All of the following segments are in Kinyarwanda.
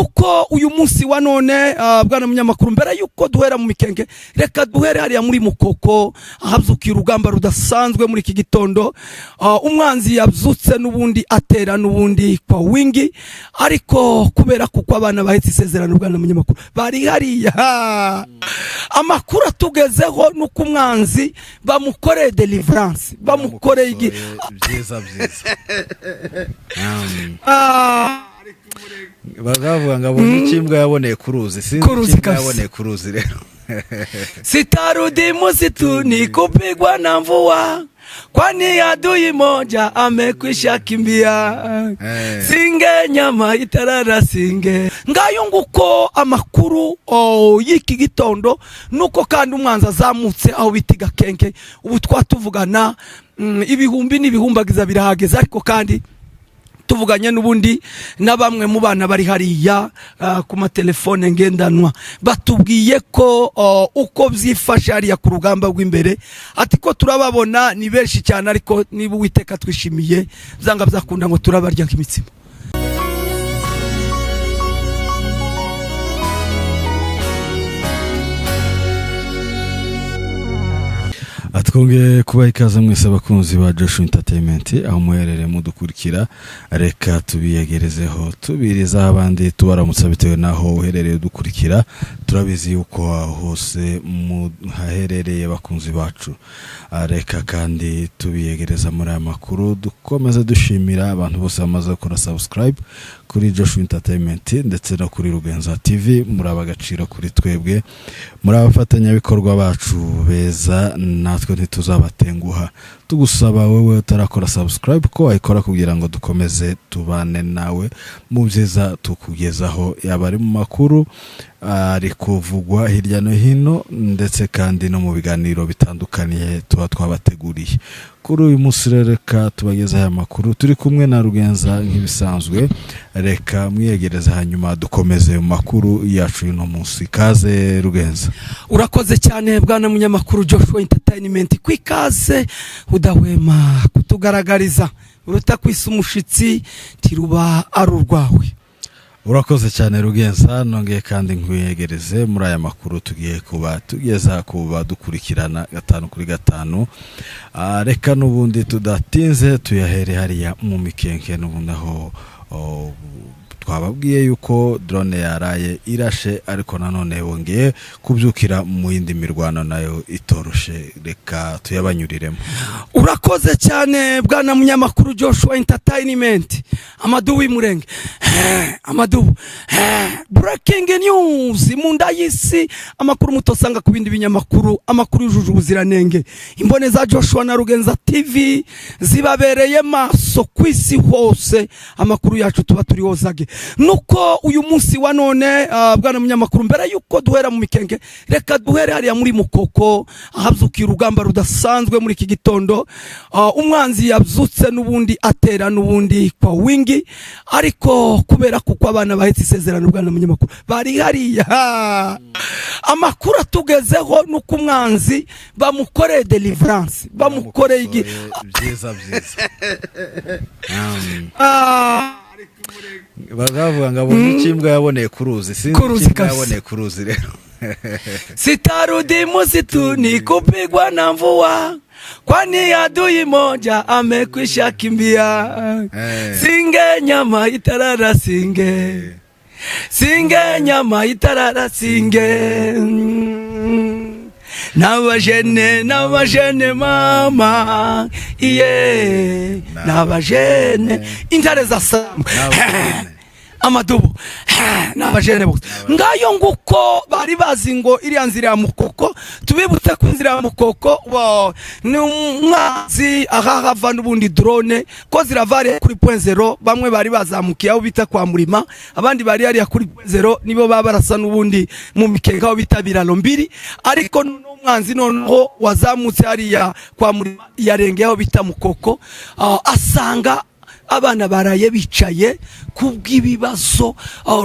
nuko uyu munsi wa none bwana munyamakuru mbere yuko duhera mu mikenge reka duhere hariya muri Mukoko ahabyukiye urugamba rudasanzwe muri iki gitondo. Umwanzi yabyutse n'ubundi atera n'ubundi kwa wingi, ariko kubera kuko abana bahetse isezerano bwana munyamakuru bari hariya, amakuru atugezeho nuko umwanzi bamukoreye deliverance, bamukoreye byiza bagavuga ngo abonye ikimbwa yaboneye kuruzi, sinzi ikimbwa yaboneye kuruzi rero. Sitarudi msituni kupigwa na mvua, kwani adui moja amekwisha kimbia. Singe nyama itarara singe. Ngayo nguko amakuru y'iki gitondo, nuko kandi umwanzi azamutse aho bitiga kenke. Ubu twatuvugana ibihumbi n'ibihumbagiza birahageze, ariko kandi tuvuganye n'ubundi na bamwe mu bana bari hariya ku matelefone ngendanwa, batubwiye ko uko byifashe hariya ku rugamba rw'imbere, ati ko turababona ni benshi cyane, ariko niba Uwiteka twishimiye byanga byakunda ngo turabarya nk'imitsima. Atwongeye kuba ikaze mwese abakunzi ba Joshua Entertainment, aho muherereye mudukurikira, reka tubiyegerezeho tubiriza abandi tubaramutsa bitewe naho uherereye dukurikira. Turabizi yuko hose haherereye bakunzi bacu, reka kandi tubiyegereza muri aya makuru. Dukomeze dushimira abantu bose bamaze gukora subscribe kuri Joshua Entertainment ndetse no kuri Rugenza TV. Muri abagaciro kuri twebwe, muri abafatanyabikorwa bacu beza, natwe ntituzabatenguha. Tugusaba wewe utarakora subscribe ko wayikora kugira ngo dukomeze tubane nawe mu byiza tukugezaho, yaba ari mu makuru ari kuvugwa hirya no hino ndetse kandi no mu biganiro bitandukanye tuba twabateguriye. Kuri uyu munsi reka tubageza aya makuru turi kumwe na Rugenza nk'ibisanzwe. Reka mwiyegereza hanyuma dukomeze mu makuru yacu uno munsi. Kaze Rugenza. Urakoze cyane bwana munyamakuru Joshua Entertainment, kwikaze udahwema kutugaragariza uruta kwisa umushitsi tiruba arurwawe. Urakoze cyane Rugenza, nongeye kandi nkwiyegereze muri aya makuru tugiye kuba tugeza kuba dukurikirana 5 kuri 5. Reka n'ubundi tudatinze tuyahere hariya mu mikenke, n'ubundi aho twababwiye yuko drone yaraye irashe, ariko nanone wongeye kubyukira mu yindi mirwano nayo itoroshe. Reka tuyabanyuriremo. Urakoze cyane bwana munyamakuru Joshua Entertainment. Amaduwi murenge Amadu breaking news munda y'isi, amakuru mutosanga ku bindi binyamakuru, amakuru yujuje ubuziranenge. Imbone za Joshua na Rugenza TV zibabereye maso kwisi hose, amakuru yacu tuba turi hozage. Nuko uyu munsi wa none bwana munyamakuru mbere yuko duhera mu mikenge reka duhere hariya muri Mukoko ahabyukiye urugamba rudasanzwe muri iki gitondo. Umwanzi yabyutse n'ubundi atera n'ubundi kwa wingi, ariko kubera kuko abana bahetse isezerano bwana munyamakuru bari hariya, amakuru atugezeho nuko umwanzi bamukoreye deliverance, bamukoreye byiza bagavuga ngo abonye ikimbwa yaboneye kuruzi, sinzi ikimbwa yaboneye kuruzi rero. Sitarudi msituni kupigwa na mvua, kwani adui moja amekwisha kimbia. Singe nyama itarara singe, singe nyama itarara singe. Nabajene mama iye nabajene intare za Samu amadubu nabajene bose. Ngayo nguko bari bazi ngo iriya nzira ya Mukoko, tubibutse ko inzira ya Mukoko ni umwanzi ahahava n'ubundi drone ko ziravare kuri point 0. Bamwe bari bazamukiye aho bita kwa Murima, abandi bari hariya kuri point 0 nibo babarasa n'ubundi mu mikenga aho bita Biralo mbiri, ariko umwanzi noneho wazamutse hariya kwa Murima yarengeye aho bita Mukoko. Asanga abana baraye bicaye kubw'ibibazo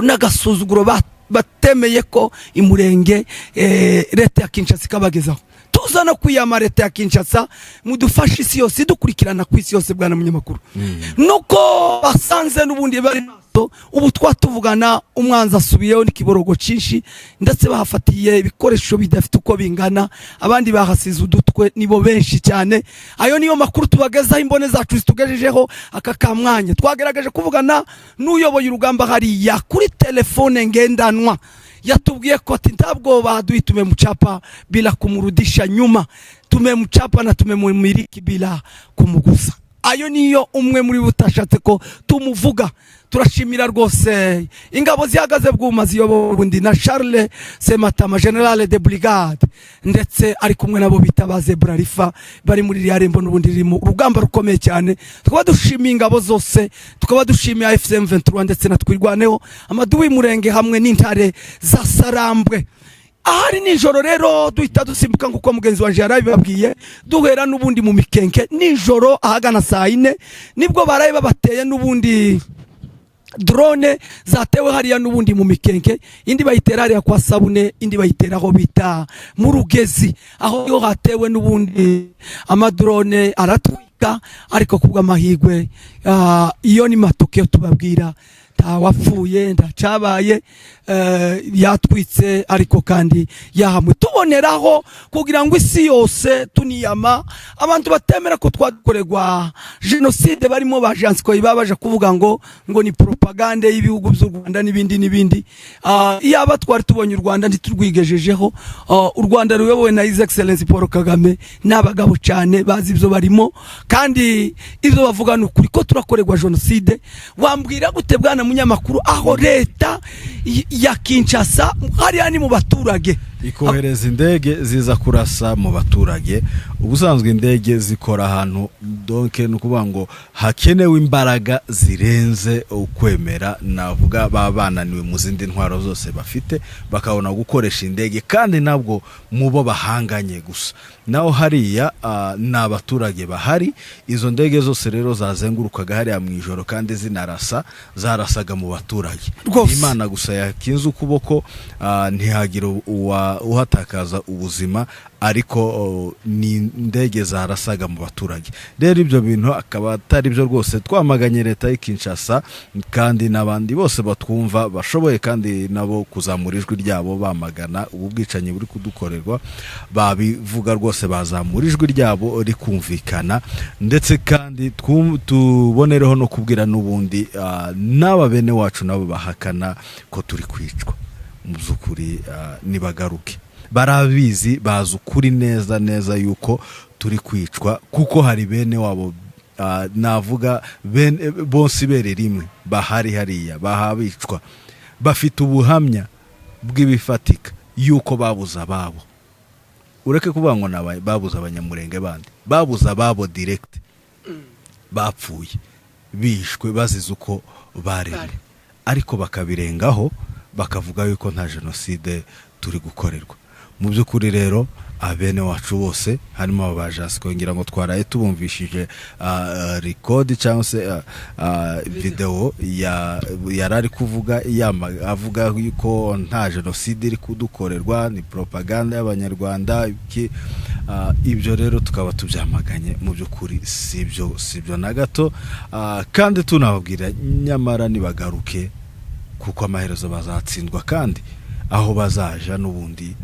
n'agasuzuguro batemeye ko imurenge leta ya Kinshasa kabagezaho. tuza no kwiyama leta ya Kinshasa mudufashe isi yose dukurikirana ku isi yose bwana munyamakuru nuko basanze n'ubundi bari maso ubu twatuvugana umwanza asubiyeho n'ikiborogo cinshi ndetse bahafatiye ibikoresho bidafite uko bingana abandi bahasize udutwe nibo benshi cyane ayo niyo makuru tubagezaho imbone zacu zitugejejeho aka kamwanya twagerageje kuvugana n'uyoboye urugamba hariya kuri telefone ngendanwa yatubwiye ko ati ntabwo baduye tumemchapa bila kumurudisha nyuma tumemchapa na tumemumiliki bila kumugusa ayo niyo umwe muri butashatse ko tumuvuga turashimira rwose ingabo zihagaze bwuma ziyobowe na Charles Sematama General de Brigade ndetse ari kumwe nabo bitabaze Brarifa bari muri Riarembo n'ubundi ririmo urugamba rukomeye cyane tukaba dushimiye ingabo zose tukaba dushimiye FCM 23 ndetse na twirwaneho amaduwi murenge hamwe n'intare za Sarambwe ahari nijoro rero duhita dusimbuka nguko mugenzi wa Jara bibabwiye duhera n'ubundi mu mikenke nijoro ahagana saa 4 nibwo baraye babateye n'ubundi drone zatewe hariya n'ubundi mu mikenke indi bayitera hariya kwa Sabune indi bayitera aho bita mu Rugezi aho yo hatewe n'ubundi amadrone aratwika ariko kubwa mahigwe iyo ni matokeo tubabwira wapfuye ndacabaye yatwitse ariko kandi yahamwe tuboneraho kugira ngo isi yose tuniyama abantu batemera ko twakoregwa genocide barimo bajansko ibabaje kuvuga ngo ni propaganda y'ibihugu by'u Rwanda n'ibindi yaba twari tubonye u Rwanda nditurwigejejeho u Rwanda ruyobowe na His Excellency Paul Kagame n'abagabo cyane bazi ibyo barimo kandi ibyo bavuga n'ukuri ko turakoregwa genocide wambwira gute bwana munyamakuru aho leta ya Kinshasa hariya ni mu baturage ikohereza indege ziza kurasa mu baturage ubusanzwe indege zikora ahantu donc nukuvuga ngo hakenewe imbaraga zirenze ukwemera navuga babananiwe mu zindi ntwaro zose bafite bakabona gukoresha indege kandi nabwo mubo bahanganye gusa naho hariya n'abaturage bahari izo ndege zose rero zazengurukaga hariya mu ijoro kandi zarasaga mu baturage Imana gusa yakinze ukuboko ntihagira uhatakaza ubuzima ariko ni indege zarasaga mu baturage rero ibyo bintu akaba atari byo rwose twamaganye leta y'Kinshasa kandi nabandi bose batwumva bashoboye kandi nabo kuzamura ijwi ryabo bamagana ubu bwicanyi buri kudukorerwa babivuga rwose bazamura ijwi ryabo rikumvikana ndetse kandi tubonereho no kubwira n'ubundi n'aba bene wacu nabo bahakana ko turi kwicwa mu byukuri nibagaruke barabizi bazi ukuri neza yuko turi kwicwa kuko hari bene wabo navuga bonse ibere rimwe bahari hariya bahabicwa bafite ubuhamya bw'ibifatika yuko babuza ababo ureke kuvuga ngo babuza abanyamurenge bandi babuza ababo direct bapfuye bishwe bazize uko baremwe ariko bakabirengaho bakavuga yuko nta genocide turi gukorerwa mu byukuri rero abene wacu bose harimo abajasi kongira ngo twaraye tubumvishije record cyangwa se video yarari kuvuga avuga yuko nta genocide iri kudukorerwa ni propaganda y'abanyarwanda ibyo rero tukaba tubyamaganye mu byukuri sibyo na gato kandi tunababwira nyamara nibagaruke kuko amaherezo bazatsindwa kandi aho bazaja n'ubundi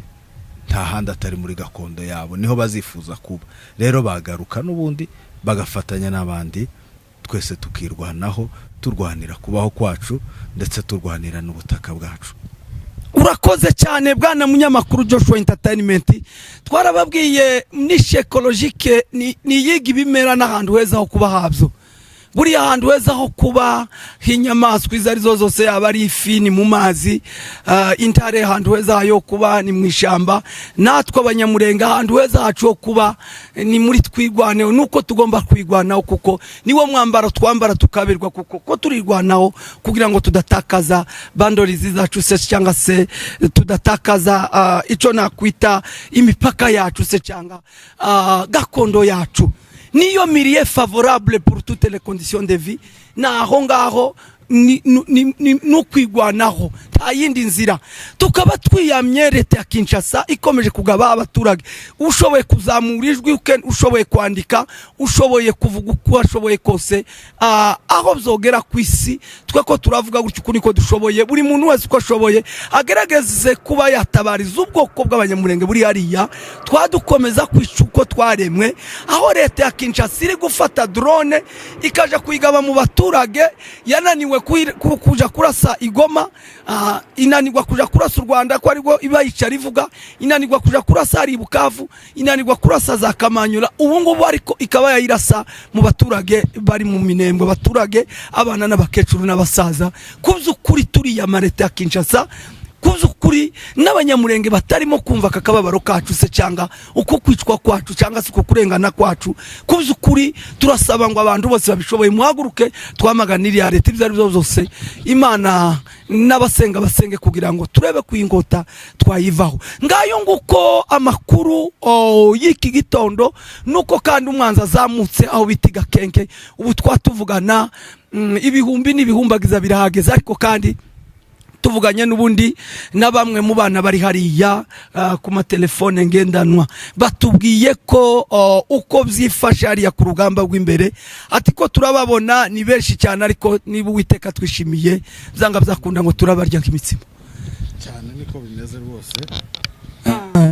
nta handi atari muri gakondo yabo niho bazifuza kuba rero bagaruka n'ubundi bagafatanya n'abandi twese tukirwanaho turwanira kubaho kwacu ndetse turwanira n'ubutaka bwacu urakoze cyane bwana munyamakuru Joshua Entertainment twarababwiye nishe ecologique ni yiga ibimera n'ahantu heza ho kuba habyo buri ahantu heza ho kuba hinyamaswa izarizo zose abari ifi ni mu mazi intare ahantu heza yo kuba ni mu ishamba natwe abanyamurenge ahantu heza hacu ho kuba ni muri twigwaneho nuko tugomba kwigwanaho kuko niwo mwambaro twambara tukabirwa kuko ko turirwanaho kugira ngo tudatakaza bandorizi zacu se cyangwa se tudatakaza ico nakwita imipaka yacu se cyangwa gakondo yacu niyo milieu favorable pour toutes les conditions de vie naho ngaho no kwigwanaho nta yindi nzira. Tukaba twiyamye leta ya Kinshasa ikomeje kugaba abaturage, ushoboye kuzamura ijwi, ushoboye kwandika, ushoboye kuvuga uko ashoboye kose, aho byogera ku isi twe ko turavuga gutyo kuri ko dushoboye, buri muntu wese uko ashoboye agerageze kuba yatabariza ubwoko bw'abanyamurenge buri hariya. Twadukomeza kwica uko twaremwe, aho leta ya Kinshasa iri gufata drone ikaja kuyigaba mu baturage, yananiwe kuja kurasa Igoma, inanirwa kuja kurasa u Rwanda ko ariko iba yicara ivuga, inanirwa kuja kurasa ari Bukavu, inanirwa kurasa za Kamanyura, ubu ngubu ariko ikaba yayirasa mu baturage bari mu Minembwe, baturage abana n'abakecuru n'abasaza. Kuvyukuri turiya leta ya Kinshasa, kuvyukuri n'abanyamurenge batarimo kumva kakababaro kacu se cyanga uko kwicwa kwacu cyanga se uko kurengana kwacu. Kuvyukuri turasaba ngo abantu bose babishoboye muhaguruke twamaganira leta ibyo ari byo byose, Imana n'abasenga basenge kugira ngo turebe kwingota twayivaho. Ngayo nguko amakuru y'iki gitondo, nuko kandi umwanza zamutse aho bitiga kenke, ubu twatuvugana ibihumbi n'ibihumbagiza birahageza, ariko kandi tuvuganye n'ubundi na bamwe mu bana bari hariya ku matelefone ngendanwa, batubwiye ko uko byifashe hariya ku rugamba rw'imbere, ati ko turababona ni benshi cyane, ariko niba Uwiteka twishimiye byanga byakunda ngo turabarya nk'imitsima cyane. Niko bimeze rwose,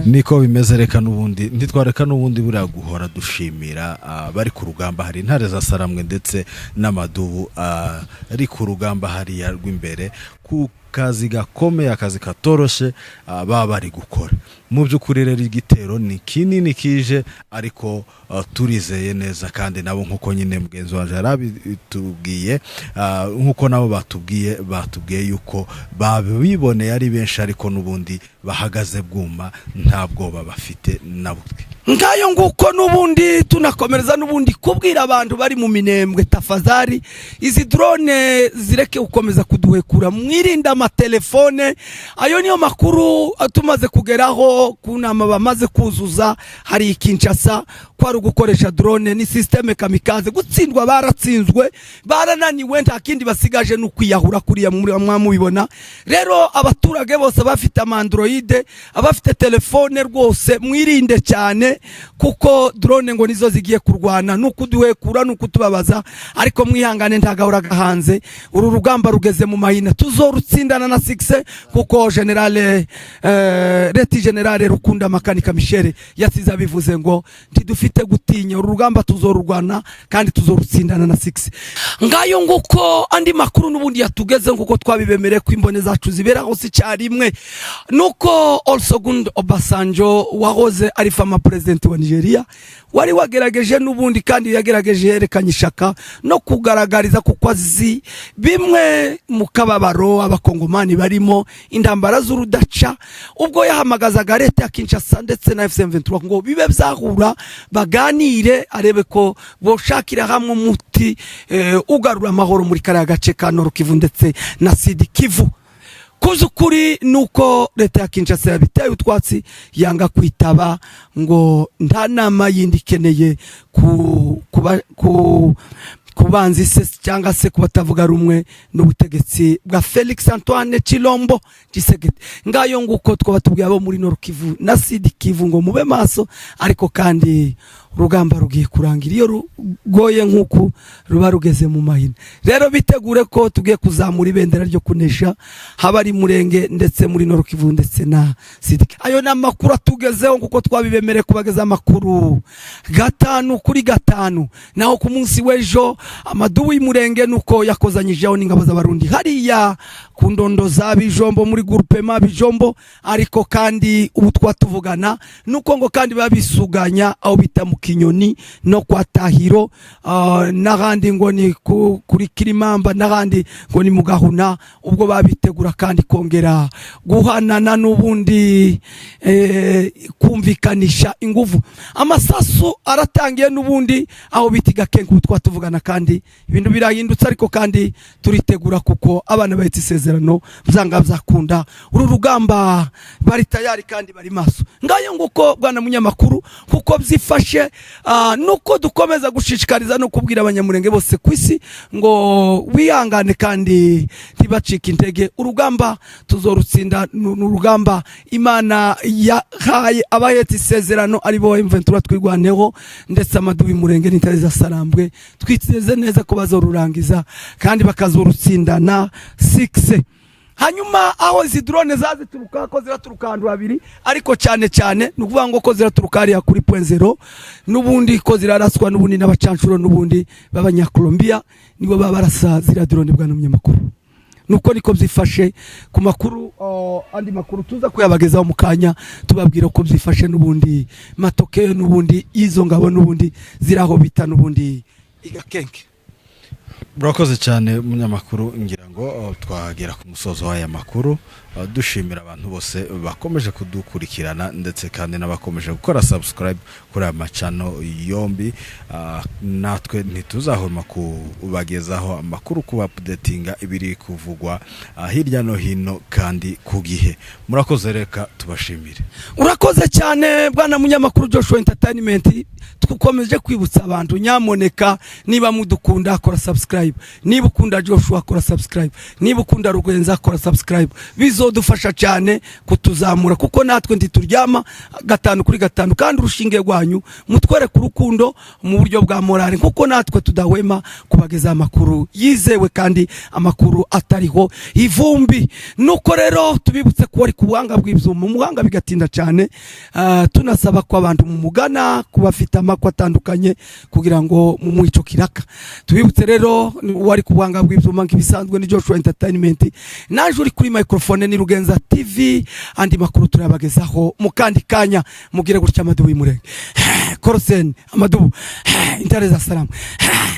niko bimeze. Reka n'ubundi ntitwareka n'ubundi buriya guhora dushimira bari ku rugamba. Hari intare za Saramwe ndetse n'amadubu ari ku rugamba hariya rw'imbere, ku kazi gakomeye, akazi katoroshe baba bari gukora. Mu by'ukuri rero igitero ni kinini kije, ariko turizeye neza, kandi nabo nkuko nyine mugenzi wanje yarabitubwiye, nkuko nabo batubwiye yuko babiboneye ari benshi, ariko n'ubundi bahagaze bwuma, nta bwoba bafite nabutwe. Ngayo nguko n'ubundi tunakomereza n'ubundi kubwira abantu bari mu Minembwe, tafadhali izi drone zireke gukomeza kuduhekura, mwirinda amatelefone. Ayo niyo makuru tumaze kugeraho, kunama bamaze kuzuza hari Kinshasa kwari ugukoresha drone ni systeme kamikaze. Gutsindwa baratsinzwe, barananiwe, nta kindi basigaje no kwiyahura kuriya mwamubibona. Rero abaturage bose bafite Android, abafite telefone rwose mwirinde cyane, kuko drone ngo nizo zigiye kurwana nukuduhekura nukutubabaza, ariko mwihangane ntagahora gahanze. Uru rugamba rugeze mu mahina, tuzorutsindana na 6, kuko generale Leti Generale Rukunda Makanika Michel yasize bivuze ngo ntidufite gutinya, uru rugamba tuzorurwana kandi tuzorutsindana na 6. Ngayo nguko andi makuru n'ubundi yatugeze, nguko twabibemereye ko imbone zacu zibera hose cyarimwe, nuko Olusegun Obasanjo wahoze ari fama president wa Nigeria wari wagerageje n'ubundi kandi yagerageje yerekanye ishaka no kugaragariza kuko azi bimwe mu kababaro abakongomani barimo, intambara z'urudaca. Ubwo yahamagazaga leta ya Kinshasa ndetse na FC23 ngo bibe byahura baganire, arebe ko boshakira hamwe umuti ugarura amahoro muri kariya gace ka Nord Kivu ndetse na Sud Kivu. Kuzukuri nuko leta ya Kinshasa yabiteye utwatsi, yanga kwitaba ngo nta nama yindi keneye kubanzi se cyangwa se kubatavuga rumwe n'ubutegetsi bwa Felix Antoine Chilombo Tshisekedi. Ngayo nguko twabatubwiye abo muri Nord Kivu na Sud Kivu ngo mube maso, ariko kandi urugamba rugiye kurangira iyo rugoye nkuko ruba rugeze mu mahina. Rero bitegure ko tugiye kuzamura ibendera ryo kunesha habari Murenge ndetse muri Nord Kivu ndetse na Sud. Ayo na makuru tugezeho kuko twabibemereye kubageza amakuru 5 naho ku munsi w'ejo amadubu y'Umurenge nuko yakozanyijeho n'ingabo z'abarundi hariya ku ndondo za Bijombo muri groupement Bijombo, ariko kandi ubu twatuvugana nuko ngo kandi babisuganya aho bita mu Kinyoni no kwa Tahiro, n'ahandi ngo ni kuri Kirimamba, n'ahandi ngo ni mu Gahuna. Ubwo babitegura kandi kongera guhanana n'ubundi kumvikanisha inguvu. Amasasu aratangiye n'ubundi aho bitiga kenku twatuvugana kandi ibintu birahindutse, ariko kandi turitegura kuko abana bahetse isezerano byanga byakunda. Uru rugamba bari tayari kandi bari maso. Ngayo nguko bwana munyamakuru kuko byifashe, nuko dukomeza gushishikariza no kubwira abanyamurenge bose kwisi ngo wihangane kandi ntibacike intege. Urugamba tuzorutsinda, n'urugamba Imana yahaye abahetse isezerano ari bo M23 twirwaneho, ndetse Amadubi Murenge n'Intare Sarambwe twiteze neza ko bazorurangiza kandi bakazorutsindana 6. Hanyuma aho izi drone zazituruka ko ziraturuka ahantu habiri, ariko cyane cyane nukuvuga ngo ko ziraturuka hariya kuri point 0, nubundi ko ziraraswa nubundi n'abacancuro nubundi b'abanyakolombia nibo babarasa zira drone bwana munyamakuru. Nuko niko byifashe ku makuru, andi makuru tuza kuyabagezaho mukanya tubabwira ko byifashe nubundi matokeo nubundi izo ngabo nubundi ziraho bita nubundi igakenke. Murakoze cyane munyamakuru, ngira ngo twagera ku musozo w'aya makuru, dushimira abantu bose bakomeje kudukurikirana ndetse kandi n'abakomeje gukora subscribe kuri aya macano yombi. Natwe ntituzahoma kubagezaho amakuru, kuba updatinga ibiri kuvugwa hirya no hino kandi ku gihe. Murakoze, reka tubashimire. Urakoze cyane bwana munyamakuru Joshua Entertainment. Tukomeje kwibutsa abantu, nyamoneka niba mudukunda kora subscribe, niba ukunda Joshua kora subscribe, niba ukunda Rugwenza kora subscribe. Bizodufasha cyane kutuzamura kuko natwe ntituryama 5 kuri 5, kandi urushinge rwanyu mutwere ku rukundo mu buryo bwa morale kuko natwe tudahwema kubageza amakuru yizewe kandi amakuru atariho ivumbi. Nuko rero tubibutse ko ari kubuhanga bw'ibyuma, umuhanga bigatinda cyane. Tunasaba ko abantu mu mugana kubafite amakuru atandukanye kugira ngo mu mwico kiraka. Tubibutse rero wari kubuhanga bw'ibyuma nk'ibisanzwe ni Joshua Entertainment, naje uri kuri microphone ni Rugenza TV. Andi makuru turabagezaho mu kandi kanya. Mugire gutya Amadubi Murenge Korosen Amadubu Intare Sarambwe.